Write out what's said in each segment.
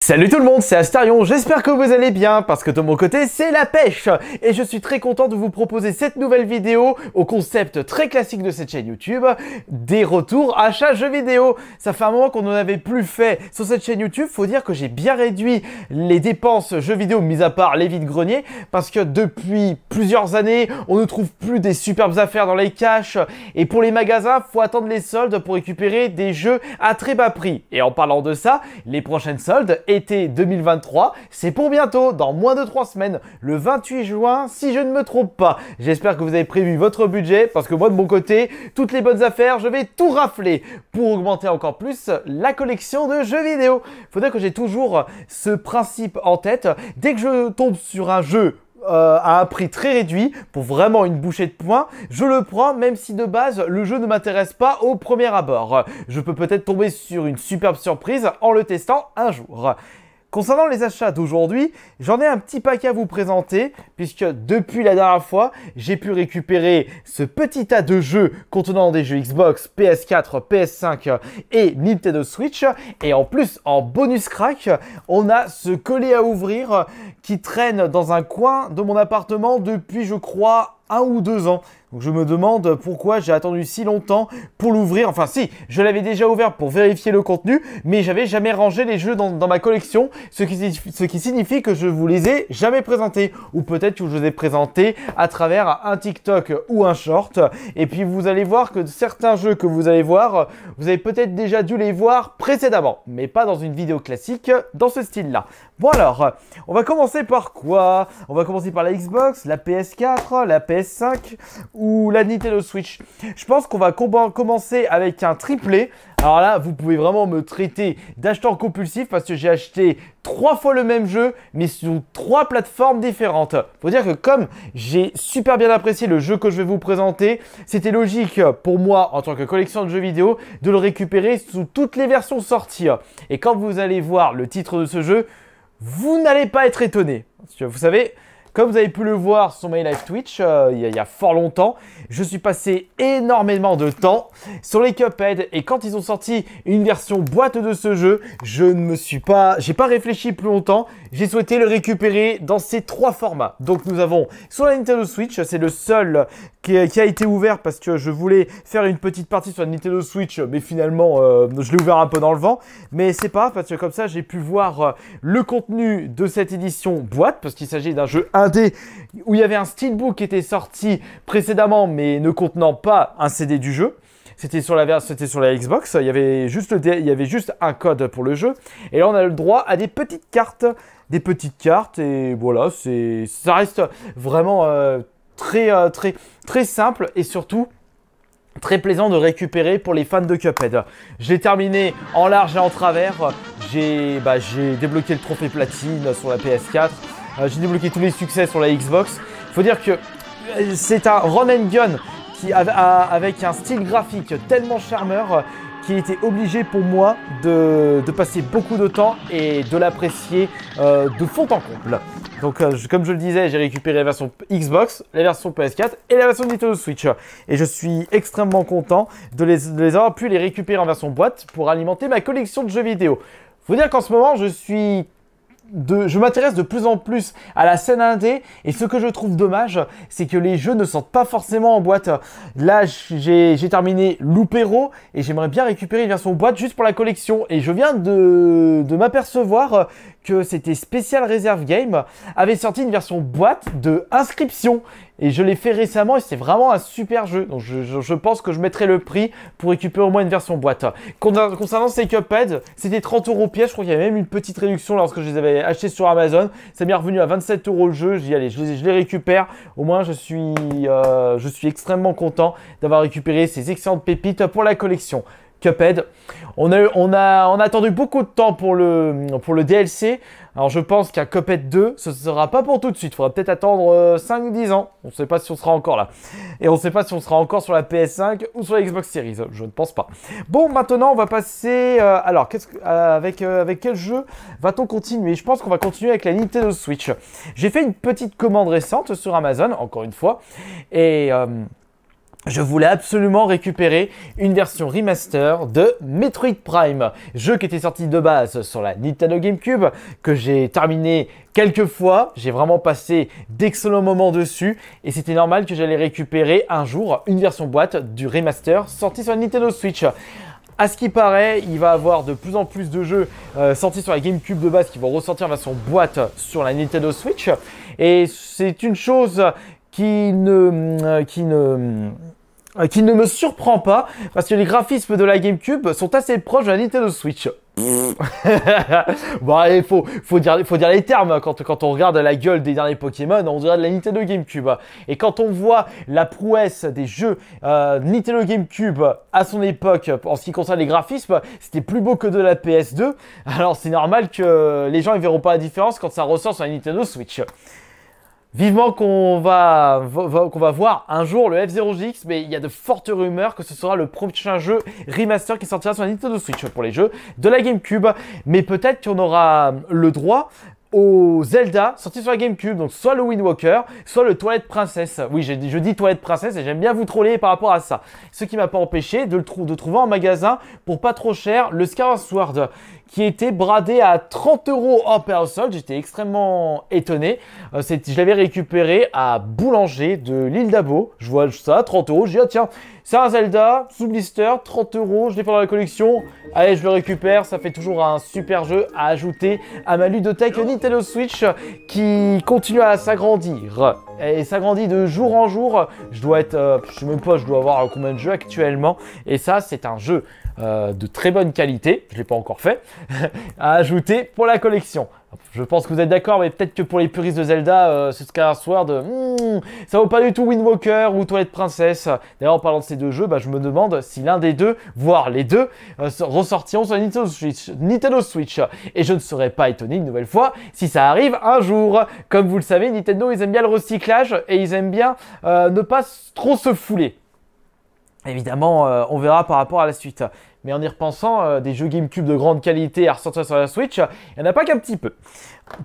Salut tout le monde, c'est Astarion, j'espère que vous allez bien parce que de mon côté c'est la pêche et je suis très content de vous proposer cette nouvelle vidéo au concept très classique de cette chaîne YouTube, des retours achats jeux vidéo. Ça fait un moment qu'on n'en avait plus fait sur cette chaîne YouTube, faut dire que j'ai bien réduit les dépenses jeux vidéo mis à part les vides-greniers parce que depuis plusieurs années on ne trouve plus des superbes affaires dans les caches et pour les magasins faut attendre les soldes pour récupérer des jeux à très bas prix. Et en parlant de ça, les prochaines soldes été 2023, c'est pour bientôt, dans moins de 3 semaines, le 28 juin, si je ne me trompe pas. J'espère que vous avez prévu votre budget, parce que moi, de mon côté, toutes les bonnes affaires, je vais tout rafler pour augmenter encore plus la collection de jeux vidéo. Faut dire que j'ai toujours ce principe en tête, dès que je tombe sur un jeu à un prix très réduit, pour vraiment une bouchée de pain, je le prends même si de base le jeu ne m'intéresse pas au premier abord. Je peux peut-être tomber sur une superbe surprise en le testant un jour. Concernant les achats d'aujourd'hui, j'en ai un petit paquet à vous présenter puisque depuis la dernière fois, j'ai pu récupérer ce petit tas de jeux contenant des jeux Xbox, PS4, PS5 et Nintendo Switch. Et en plus, en bonus crack, on a ce collier à ouvrir qui traîne dans un coin de mon appartement depuis, je crois, 1 ou 2 ans. Donc je me demande pourquoi j'ai attendu si longtemps pour l'ouvrir. Enfin si, je l'avais déjà ouvert pour vérifier le contenu, mais j'avais jamais rangé les jeux dans ma collection, ce qui signifie que je vous les ai jamais présentés. Ou peut-être que je vous ai présentés à travers un TikTok ou un short. Et puis vous allez voir que certains jeux que vous allez voir, vous avez peut-être déjà dû les voir précédemment, mais pas dans une vidéo classique dans ce style-là. Bon alors, on va commencer par quoi? On va commencer par la Xbox, la PS4, la PS5 ou la Nintendo Switch. Je pense qu'on va commencer avec un triplé. Alors là, vous pouvez vraiment me traiter d'acheteur compulsif parce que j'ai acheté 3 fois le même jeu, mais sur 3 plateformes différentes. Faut dire que comme j'ai super bien apprécié le jeu que je vais vous présenter, c'était logique pour moi, en tant que collectionneur de jeux vidéo, de le récupérer sous toutes les versions sorties. Et quand vous allez voir le titre de ce jeu, vous n'allez pas être étonné. Parce que vous savez, comme vous avez pu le voir sur my live Twitch il y a fort longtemps, je suis passé énormément de temps sur les Cuphead et quand ils ont sorti une version boîte de ce jeu, j'ai pas réfléchi plus longtemps, j'ai souhaité le récupérer dans ces 3 formats. Donc nous avons sur la Nintendo Switch, c'est le seul qui a été ouvert parce que je voulais faire une petite partie sur la Nintendo Switch, mais finalement je l'ai ouvert un peu dans le vent. Mais c'est pas grave parce que comme ça j'ai pu voir le contenu de cette édition boîte parce qu'il s'agit d'un jeu indé où il y avait un steelbook qui était sorti précédemment mais ne contenant pas un CD du jeu. C'était sur la Xbox, il y avait juste un code pour le jeu. Et là on a le droit à des petites cartes et voilà, ça reste vraiment très simple et surtout très plaisant de récupérer pour les fans de Cuphead. Je l'ai terminé en large et en travers. J'ai débloqué le trophée platine sur la PS4. J'ai débloqué tous les succès sur la Xbox. Il faut dire que c'est un run and gun avec un style graphique tellement charmeur qu'il était obligé pour moi de passer beaucoup de temps et de l'apprécier de fond en comble. Donc comme je le disais, j'ai récupéré la version Xbox, la version PS4 et la version Nintendo Switch. Et je suis extrêmement content de les avoir pu les récupérer en version boîte pour alimenter ma collection de jeux vidéo. Faut dire qu'en ce moment, je m'intéresse de plus en plus à la scène indé et ce que je trouve dommage, c'est que les jeux ne sortent pas forcément en boîte. Là, j'ai terminé Loopero et j'aimerais bien récupérer une version boîte juste pour la collection. Et je viens de m'apercevoir que c'était Special Reserve Game avait sorti une version boîte de Inscription. Et je l'ai fait récemment et c'est vraiment un super jeu. Donc je pense que je mettrai le prix pour récupérer au moins une version boîte. Concernant ces Cuphead, c'était 30 € pièce. Je crois qu'il y avait même une petite réduction lorsque je les avais achetés sur Amazon. Ça m'est revenu à 27 € le jeu. J'ai dit allez, je les récupère. Au moins je suis extrêmement content d'avoir récupéré ces excellentes pépites pour la collection. Cuphead. On a attendu beaucoup de temps pour le DLC. Alors je pense qu'un Cuphead 2, ce ne sera pas pour tout de suite. Il faudra peut-être attendre 5-10 ans. On ne sait pas si on sera encore là. Et on ne sait pas si on sera encore sur la PS5 ou sur la Xbox Series. Je ne pense pas. Bon, maintenant on va passer... alors, avec quel jeu va-t-on continuer? Je pense qu'on va continuer avec la Nintendo Switch. J'ai fait une petite commande récente sur Amazon, encore une fois. Et... je voulais absolument récupérer une version remaster de Metroid Prime, jeu qui était sorti de base sur la Nintendo GameCube, que j'ai terminé quelques fois, j'ai vraiment passé d'excellents moments dessus, et c'était normal que j'allais récupérer un jour une version boîte du remaster sorti sur la Nintendo Switch. À ce qui paraît, il va y avoir de plus en plus de jeux sortis sur la GameCube de base qui vont ressortir en version boîte sur la Nintendo Switch, et c'est une chose qui ne me surprend pas, parce que les graphismes de la GameCube sont assez proches de la Nintendo Switch. Bon, il faut dire les termes. Quand on regarde la gueule des derniers Pokémon, on dirait de la Nintendo GameCube. Et quand on voit la prouesse des jeux Nintendo GameCube à son époque, en ce qui concerne les graphismes, c'était plus beau que de la PS2. Alors c'est normal que les gens ne verront pas la différence quand ça ressort sur la Nintendo Switch. Vivement qu'on va voir un jour le F-Zero-GX, mais il y a de fortes rumeurs que ce sera le prochain jeu remaster qui sortira sur la Nintendo Switch pour les jeux de la GameCube. Mais peut-être qu'on aura le droit au Zelda sorti sur la GameCube, donc soit le Wind Walker, soit le Twilight Princess. Oui, je dis Twilight Princess et j'aime bien vous troller par rapport à ça. Ce qui m'a pas empêché de trouver en magasin pour pas trop cher le Skyward Sword, qui était bradé à 30 € hors période solde. J'étais extrêmement étonné. Je l'avais récupéré à Boulanger de l'île d'Abo. Je vois ça, 30 €. Je dis, ah tiens, c'est un Zelda sous blister, 30 €. Je l'ai fait dans la collection. Allez, je le récupère. Ça fait toujours un super jeu à ajouter à ma ludothèque Nintendo Switch qui continue à s'agrandir. Et s'agrandit de jour en jour. Je dois être, je sais même pas, je dois avoir combien de jeux actuellement. Et ça, c'est un jeu de très bonne qualité, je ne l'ai pas encore fait, à ajouter pour la collection. Je pense que vous êtes d'accord, mais peut-être que pour les puristes de Zelda, ce Skyward Sword, ça vaut pas du tout Wind Walker ou Twilight Princess. D'ailleurs, en parlant de ces deux jeux, je me demande si l'un des deux, voire les deux, ressortiront sur la Nintendo Switch. Et je ne serais pas étonné une nouvelle fois si ça arrive un jour. Comme vous le savez, Nintendo, ils aiment bien le recyclage et ils aiment bien ne pas trop se fouler. Évidemment, on verra par rapport à la suite. Mais en y repensant, des jeux GameCube de grande qualité à ressortir sur la Switch, il n'y en a pas qu'un petit peu.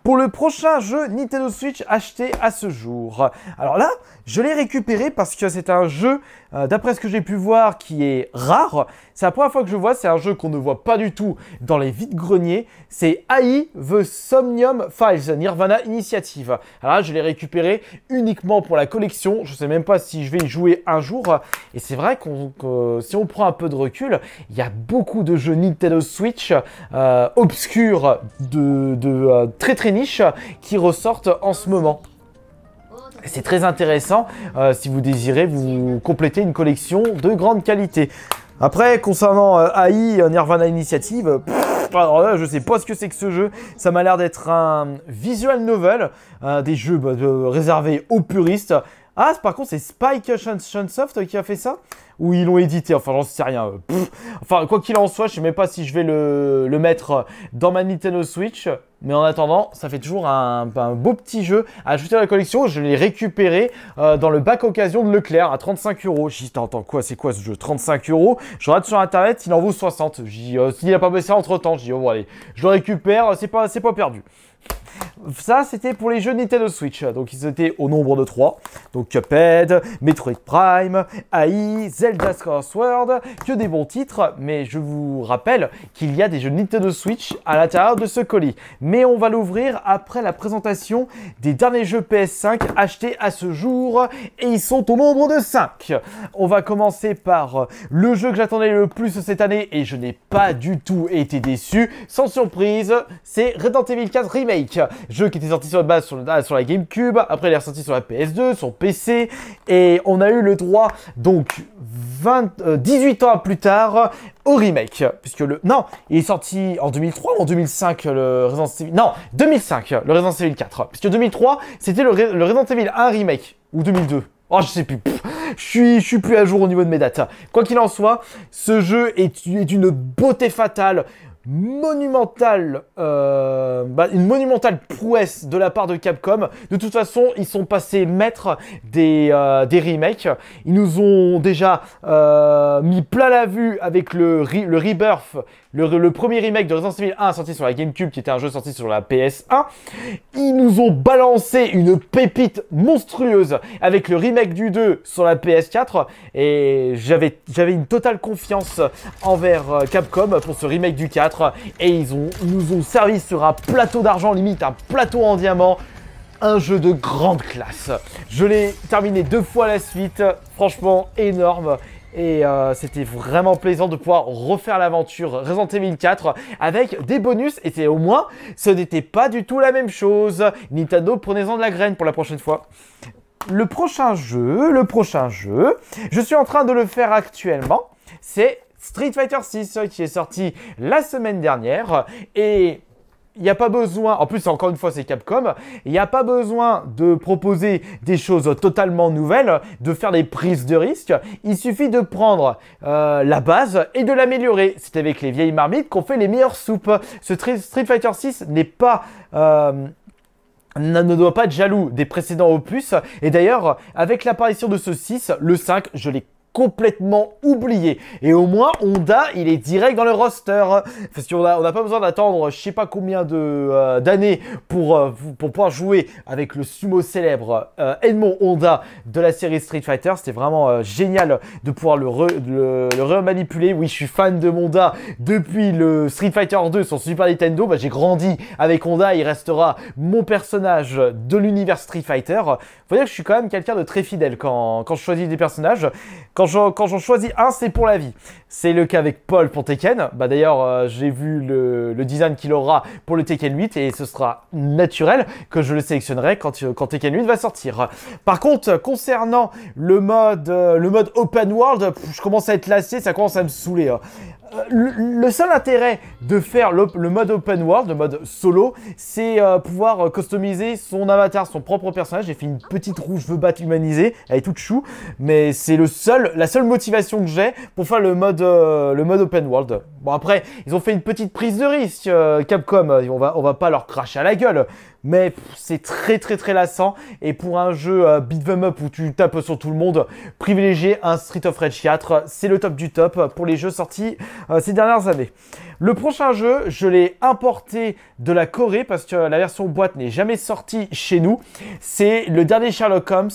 Pour le prochain jeu Nintendo Switch acheté à ce jour. Alors là, je l'ai récupéré parce que c'est un jeu, d'après ce que j'ai pu voir, qui est rare. C'est la première fois que je vois, c'est un jeu qu'on ne voit pas du tout dans les vides-greniers. C'est AI The Somnium Files, Nirvana Initiative. Alors là, je l'ai récupéré uniquement pour la collection. Je ne sais même pas si je vais y jouer un jour. Et c'est vrai que si on prend un peu de recul, il y a beaucoup de jeux Nintendo Switch obscurs, très niche, qui ressortent en ce moment. C'est très intéressant si vous désirez vous compléter une collection de grande qualité. Après, concernant AI Nirvana Initiative, alors là, je sais pas ce que c'est que ce jeu. Ça m'a l'air d'être un visual novel, des jeux réservés aux puristes. Ah, par contre, c'est Spike Chunsoft qui a fait ça? Ou ils l'ont édité? Enfin, j'en sais rien. Enfin, quoi qu'il en soit, je sais même pas si je vais le mettre dans ma Nintendo Switch. Mais en attendant, ça fait toujours un beau petit jeu à ajouter à la collection. Je l'ai récupéré dans le bac occasion de Leclerc à 35 €. J'ai dit, attends, quoi, c'est quoi ce jeu? 35 €. Je regarde sur internet, il en vaut 60. J'ai dit, s'il n'a pas baissé entre temps, j'ai dit, oh, bon, allez, je le récupère, c'est pas perdu. Ça, c'était pour les jeux Nintendo Switch. Donc, ils étaient au nombre de 3. Donc, Cuphead, Metroid Prime, AI, Zelda Skyward Sword. Que des bons titres. Mais je vous rappelle qu'il y a des jeux Nintendo Switch à l'intérieur de ce colis. Mais on va l'ouvrir après la présentation des derniers jeux PS5 achetés à ce jour. Et ils sont au nombre de 5. On va commencer par le jeu que j'attendais le plus cette année. Et je n'ai pas du tout été déçu. Sans surprise, c'est Resident Evil 4 Remake. Jeu qui était sorti sur la base sur la GameCube, après il est ressorti sur la PS2, sur PC, et on a eu le droit, donc 18 ans plus tard, au remake, puisque non, il est sorti en 2003 ou en 2005, le Resident Evil, non, 2005, le Resident Evil 4, puisque 2003, c'était le Resident Evil 1 remake, ou 2002. Oh, je sais plus. Je suis plus à jour au niveau de mes dates. Quoi qu'il en soit, ce jeu est d'une beauté fatale, monumentale une monumentale prouesse de la part de Capcom. De toute façon, ils sont passés maîtres des remakes. Ils nous ont déjà mis plein la vue avec le Rebirth, le premier remake de Resident Evil 1 sorti sur la GameCube, qui était un jeu sorti sur la PS1. Ils nous ont balancé une pépite monstrueuse avec le remake du 2 sur la PS4. Et j'avais une totale confiance envers Capcom pour ce remake du 4. Et ils nous ont servi sur un plateau d'argent, limite un plateau en diamant. Un jeu de grande classe. Je l'ai terminé 2 fois à la suite. Franchement, énorme. Et c'était vraiment plaisant de pouvoir refaire l'aventure Resident Evil 4 avec des bonus. Et au moins, ce n'était pas du tout la même chose. Nintendo, prenez-en de la graine pour la prochaine fois. Le prochain jeu, je suis en train de le faire actuellement. C'est Street Fighter 6 qui est sorti la semaine dernière. Et il n'y a pas besoin, en plus encore une fois c'est Capcom, il n'y a pas besoin de proposer des choses totalement nouvelles, de faire des prises de risque. Il suffit de prendre la base et de l'améliorer. C'est avec les vieilles marmites qu'on fait les meilleures soupes. Ce Street Fighter 6 n'est pas... ne doit pas être jaloux des précédents opus. Et d'ailleurs, avec l'apparition de ce 6, le 5, je l'ai complètement oublié. Et au moins, Honda, il est direct dans le roster. Parce qu'on n'a pas besoin d'attendre je sais pas combien d'années pour pouvoir jouer avec le sumo célèbre Edmond Honda de la série Street Fighter. C'était vraiment génial de pouvoir le remanipuler. Oui, je suis fan de Honda depuis le Street Fighter 2 sur Super Nintendo. Bah, j'ai grandi avec Honda. Il restera mon personnage de l'univers Street Fighter. Faut dire que je suis quand même quelqu'un de très fidèle quand je choisis des personnages. Quand j'en choisis un, c'est pour la vie. C'est le cas avec Paul pour Tekken. Bah d'ailleurs, j'ai vu le design qu'il aura pour le Tekken 8 et ce sera naturel que je le sélectionnerai quand Tekken 8 va sortir. Par contre, concernant le mode open world, je commence à être lassé, ça commence à me saouler. Le seul intérêt de faire le mode open world, le mode solo, c'est pouvoir customiser son avatar, son propre personnage. J'ai fait une petite roue je veux battre humanisée, elle est toute chou, mais c'est la seule motivation que j'ai pour faire le mode open world. Bon après, ils ont fait une petite prise de risque, Capcom, on va pas leur cracher à la gueule. Mais c'est très lassant. Et pour un jeu beat 'em up où tu tapes sur tout le monde, privilégier un Street of Rage 4, c'est le top du top pour les jeux sortis ces dernières années. Le prochain jeu, je l'ai importé de la Corée parce que la version boîte n'est jamais sortie chez nous. C'est le dernier Sherlock Holmes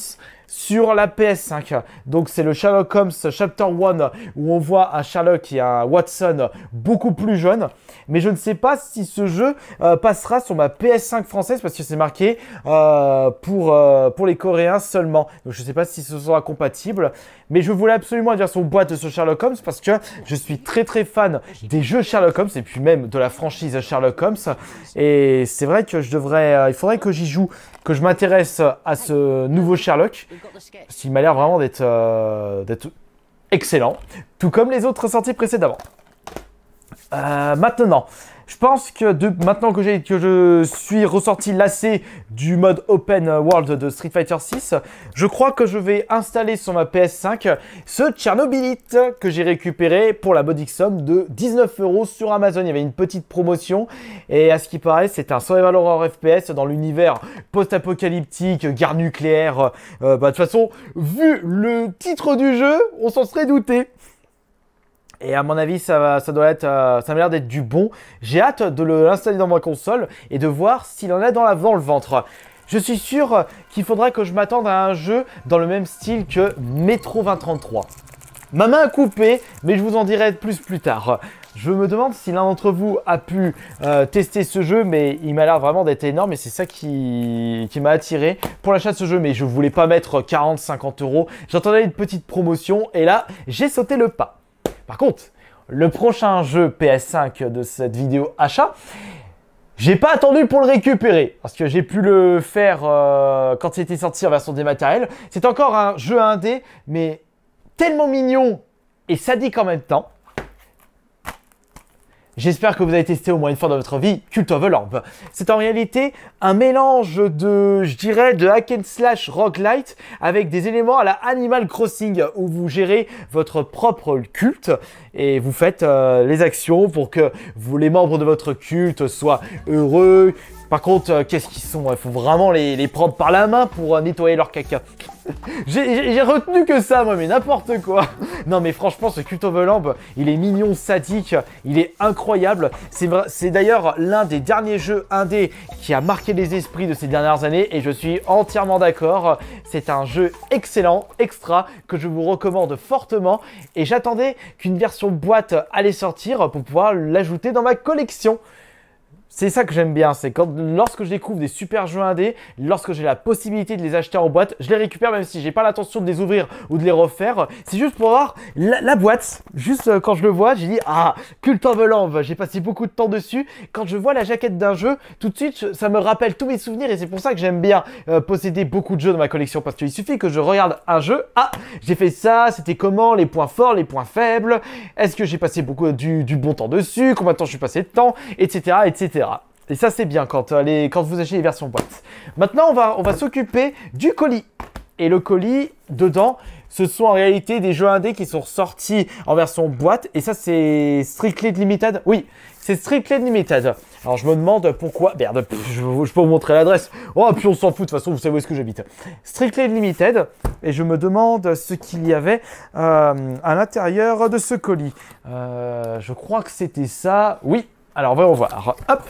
sur la PS5. Donc c'est le Sherlock Holmes Chapter 1 où on voit un Sherlock et un Watson beaucoup plus jeunes. Mais je ne sais pas si ce jeu passera sur ma PS5 française parce que c'est marqué pour les Coréens seulement. Donc je ne sais pas si ce sera compatible. Mais je voulais absolument une version boîte de ce Sherlock Holmes parce que je suis très fan des jeux Sherlock Holmes et puis même de la franchise Sherlock Holmes. Et c'est vrai que il faudrait que j'y joue, que je m'intéresse à ce nouveau Sherlock. Parce qu'il m'a l'air vraiment d'être excellent, tout comme les autres sorties précédemment. Maintenant, je pense que maintenant que je suis ressorti lassé du mode open world de Street Fighter 6, je crois que je vais installer sur ma PS5 ce Tchernobylite que j'ai récupéré pour la modique somme de 19 € sur Amazon. Il y avait une petite promotion et à ce qui paraît, c'est un survival horror FPS dans l'univers post-apocalyptique, guerre nucléaire. De toute façon, vu le titre du jeu, on s'en serait douté. Et à mon avis, ça m'a l'air d'être du bon. J'ai hâte de l'installer dans ma console et de voir s'il en a dans le ventre. Je suis sûr qu'il faudra que je m'attende à un jeu dans le même style que Metro 2033. Ma main a coupé, mais je vous en dirai plus tard. Je me demande si l'un d'entre vous a pu tester ce jeu, mais il m'a l'air vraiment d'être énorme et c'est ça qui m'a attiré pour l'achat de ce jeu. Mais je voulais pas mettre 40-50 €. J'attendais une petite promotion et là, j'ai sauté le pas. Par contre, le prochain jeu PS5 de cette vidéo achat, j'ai pas attendu pour le récupérer parce que j'ai pu le faire quand il était sorti en version dématérielle. C'est encore un jeu indé, mais tellement mignon et sadique en même temps. J'espère que vous avez testé au moins une fois dans votre vie Cult of the Lamp. C'est en réalité un mélange de, je dirais, de hack and slash roguelite avec des éléments à la Animal Crossing où vous gérez votre propre culte et vous faites les actions pour que les membres de votre culte soient heureux. Par contre, qu'est-ce qu'ils sont? Il faut vraiment les prendre par la main pour nettoyer leur caca. J'ai retenu que ça, moi, mais n'importe quoi. Non, mais franchement, ce Cult of the Lamp, il est mignon, sadique, il est incroyable. C'est d'ailleurs l'un des derniers jeux indés qui a marqué les esprits de ces dernières années et je suis entièrement d'accord. C'est un jeu excellent, extra, que je vous recommande fortement et j'attendais qu'une version boîte allait sortir pour pouvoir l'ajouter dans ma collection. C'est ça que j'aime bien, c'est lorsque je découvre des super jeux indés, lorsque j'ai la possibilité de les acheter en boîte, je les récupère même si j'ai pas l'intention de les ouvrir ou de les refaire. C'est juste pour voir la boîte. Juste quand je le vois, j'ai dit ah, Cult of the Lamp, j'ai passé beaucoup de temps dessus. Quand je vois la jaquette d'un jeu, tout de suite ça me rappelle tous mes souvenirs et c'est pour ça que j'aime bien posséder beaucoup de jeux dans ma collection parce qu'il suffit que je regarde un jeu, ah, j'ai fait ça, c'était comment, les points forts, les points faibles, est-ce que j'ai passé beaucoup du bon temps dessus, combien de temps je suis passé de temps, etc. etc. Et ça, c'est bien quand vous achetez les versions boîte. Maintenant, on va s'occuper du colis. Et le colis, dedans, ce sont en réalité des jeux indés qui sont sortis en version boîte. Et ça, c'est Strictly Limited. Oui, c'est Strictly Limited. Alors, je me demande pourquoi... Merde, je peux vous montrer l'adresse. Oh, puis on s'en fout, de toute façon, vous savez où est-ce que j'habite. Strictly Limited. Et je me demande ce qu'il y avait à l'intérieur de ce colis. Je crois que c'était ça. Oui, alors voyons voir. Hop.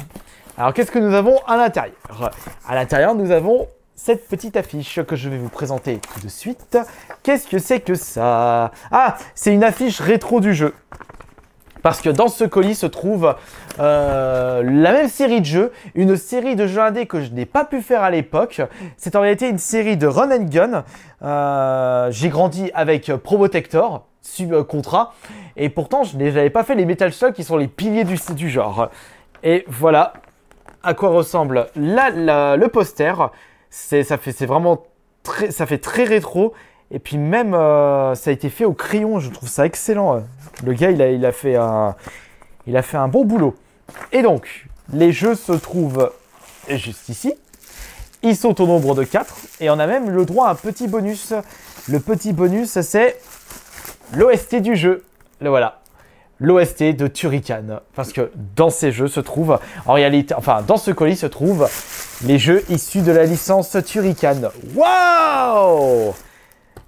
Alors, qu'est-ce que nous avons à l'intérieur? À l'intérieur, nous avons cette petite affiche que je vais vous présenter tout de suite. Qu'est-ce que c'est que ça? Ah, c'est une affiche rétro du jeu. Parce que dans ce colis se trouve la même série de jeux, une série de jeux indés que je n'ai pas pu faire à l'époque. C'est en réalité une série de run and gun. J'ai grandi avec Probotector, Contra, et pourtant je n'avais pas fait les Metal Slug qui sont les piliers du genre. Et voilà à quoi ressemble le poster. Ça fait très rétro. Et puis même, ça a été fait au crayon. Je trouve ça excellent. Le gars, il a fait un bon boulot. Et donc, les jeux se trouvent juste ici. Ils sont au nombre de 4. Et on a même le droit à un petit bonus. Le petit bonus, c'est l'OST du jeu. Le voilà. L'OST de Turrican, parce que dans ces jeux se trouvent, en réalité, enfin dans ce colis se trouvent les jeux issus de la licence Turrican. Waouh!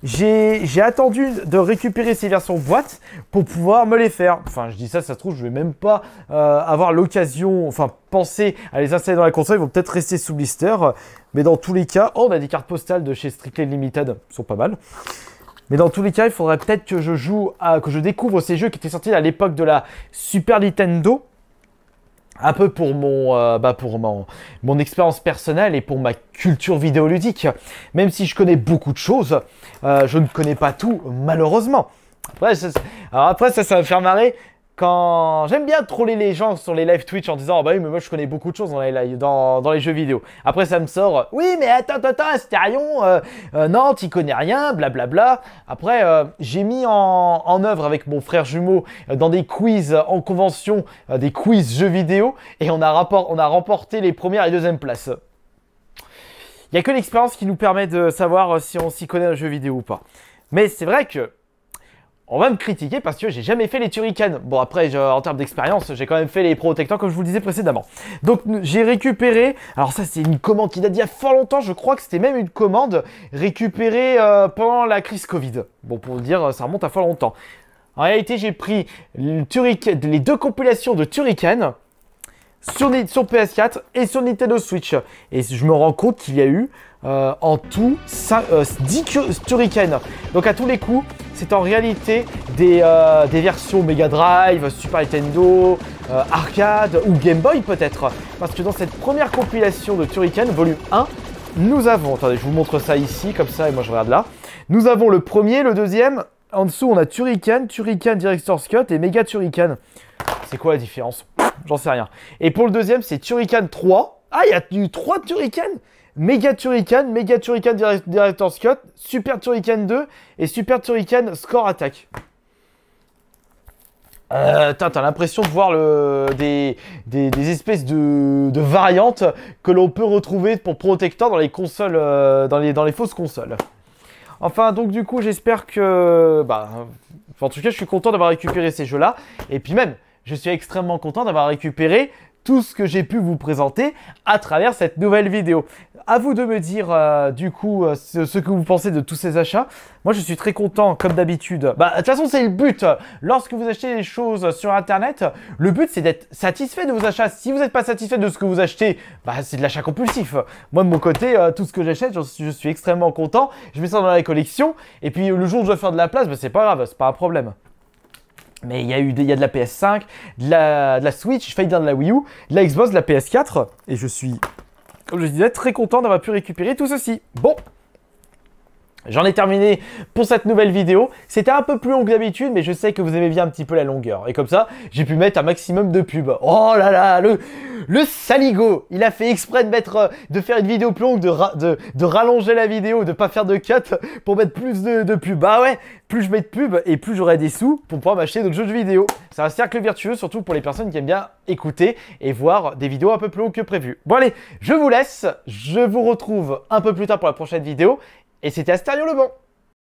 J'ai attendu de récupérer ces versions boîte pour pouvoir me les faire. Enfin, je dis ça se trouve, je vais même pas avoir l'occasion, enfin penser à les installer dans la console, ils vont peut-être rester sous blister. Mais dans tous les cas, oh, on a des cartes postales de chez Strictly Limited, elles sont pas mal. Mais dans tous les cas, il faudrait peut-être que je découvre ces jeux qui étaient sortis à l'époque de la Super Nintendo. Un peu pour mon expérience personnelle et pour ma culture vidéoludique. Même si je connais beaucoup de choses, je ne connais pas tout, malheureusement. Après, ça va me faire marrer. Quand j'aime bien troller les gens sur les live Twitch en disant oh bah oui mais moi je connais beaucoup de choses dans les jeux vidéo. Après ça me sort oui mais attends Astérion non t'y connais rien blablabla. Après j'ai mis en œuvre avec mon frère jumeau dans des quiz en convention, des quiz jeux vidéo et on a remporté les premières et deuxièmes places. Il n'y a que l'expérience qui nous permet de savoir si on s'y connaît un jeu vidéo ou pas. Mais c'est vrai que on va me critiquer parce que j'ai jamais fait les Turrican. Bon après, en termes d'expérience, j'ai quand même fait les Probotector comme je vous le disais précédemment. Donc j'ai récupéré, alors ça c'est une commande qui date d'il y a fort longtemps, je crois que c'était même une commande récupérée pendant la crise Covid. Bon pour vous dire, ça remonte à fort longtemps. En réalité, j'ai pris les deux compilations de Turrican sur PS4 et sur Nintendo Switch. Et je me rends compte qu'il y a eu en tout 10 Turrican. Donc à tous les coups, c'est en réalité des versions Mega Drive, Super Nintendo, Arcade ou Game Boy peut-être. Parce que dans cette première compilation de Turrican, volume 1, nous avons, attendez, je vous montre ça ici, comme ça, et moi je regarde là. Nous avons le premier, le deuxième, en dessous on a Turrican, Turrican Director's Cut et Mega Turrican. C'est quoi la différence? J'en sais rien. Et pour le deuxième, c'est Turrican 3. Ah, il y a eu 3 Turrican. Mega Turrican Director's Cut, Super Turrican 2 et Super Turrican Score Attack. T'as l'impression de voir des espèces de variantes que l'on peut retrouver pour Protector dans les consoles, dans les fausses consoles. Enfin, donc du coup, j'espère que... en tout cas, je suis content d'avoir récupéré ces jeux-là. Et puis même, je suis extrêmement content d'avoir récupéré tout ce que j'ai pu vous présenter à travers cette nouvelle vidéo. À vous de me dire du coup ce que vous pensez de tous ces achats. Moi je suis très content comme d'habitude. De toute façon c'est le but. Lorsque vous achetez des choses sur internet, le but c'est d'être satisfait de vos achats. Si vous n'êtes pas satisfait de ce que vous achetez, c'est de l'achat compulsif. Moi de mon côté, tout ce que j'achète, je suis extrêmement content. Je mets ça dans la collection. Et puis le jour où je dois faire de la place, c'est pas grave, c'est pas un problème. Mais il y a de la PS5, de la Switch, je failli dire de la Wii U, de la Xbox, de la PS4. Et je suis, comme je disais, très content d'avoir pu récupérer tout ceci. Bon, j'en ai terminé pour cette nouvelle vidéo. C'était un peu plus long que d'habitude, mais je sais que vous aimez bien un petit peu la longueur. Et comme ça, j'ai pu mettre un maximum de pubs. Oh là là, le saligo. Il a fait exprès de faire une vidéo plus longue, de rallonger la vidéo, de pas faire de cut pour mettre plus de pubs. Bah ouais, plus je mets de pubs et plus j'aurai des sous pour pouvoir m'acheter d'autres jeux de vidéo. C'est un cercle vertueux, surtout pour les personnes qui aiment bien écouter et voir des vidéos un peu plus longues que prévu. Bon allez, je vous laisse. Je vous retrouve un peu plus tard pour la prochaine vidéo. Et c'était Asterion le Bon.